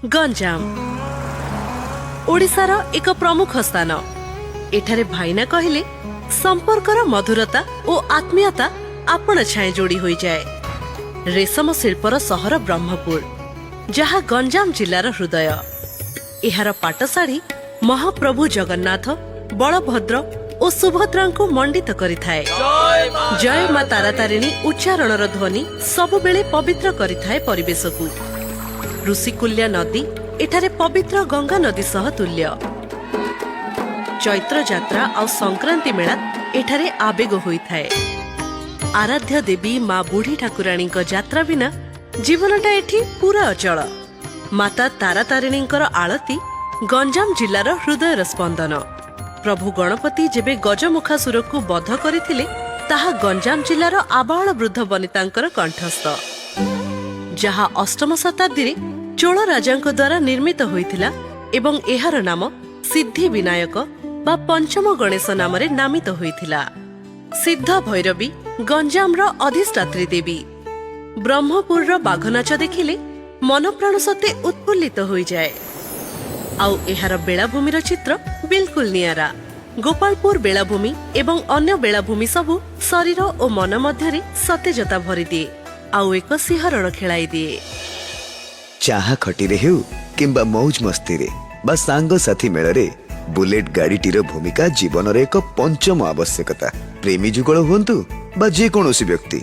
गंजाम ओडिशार एक प्रमुख स्थान। एठारे भाईना कहले संपर्कर मधुरता और आत्मीयता आपण छाए जोड़ी होई जाए। रेशम शिल्पर सहर ब्रह्मपुर जहाँ गंजाम जिलार हृदय। एहार पाटशाढ़ी महाप्रभु जगन्नाथ बलभद्र और सुभद्रा को मंडित करिथाए। जय मां तारातारिणी उच्चारणर ध्वनि सबुबेले पवित्र करिथाए परिवेश को। ऋषिकुल्या नदी एठारे पवित्र गंगा नदी सह तुल्य। चैत्र यात्रा और संक्रांति मेला एठारे आवेग होइथाए। आराध्य देवी मां बुढ़ी ठाकुराणी यात्रा बिना जीवनटा एठी पूरा अचल। माता तारातारिणींकर आळती गंजाम जिलार हृदयर स्पंदन। प्रभु गणपति जेबे गजमुखासुर को बध करथिले ताहा गंजाम जिलार आबाल वृद्ध वनितांकर कंठस्थ, जहा अष्टम शताब्दी चोल राजांक द्वारा निर्मित होइथिला एवं एहार नाम सिद्धि विनायक बा पंचम गणेश नाम रे नामित होइथिला। सिद्ध भैरवी गंजाम रो अधिष्ठात्री देवी। ब्रह्मपुर रो बाघनाच देखिले मन प्राण सते उत्फुल्लित होई जाए। आउ एहार बेलाभूमिर चित्र बिल्कुल नियारा। गोपालपुर बेलाभूमि एवं अन्य बेलाभूमि सबु शरीर और मन मध्यरे सतेजता भरी दिए आउ एक सिहरण खेलाई दिए। चाहा खटी रे हेउ किंबा मौज मस्ती रे बा सांग साथी मेल रे बुलेट गाड़ीटीर भूमिका जीवन रे एक पंचम आवश्यकता। प्रेमी जुगल हुंतु बा जे कोनोसी व्यक्ति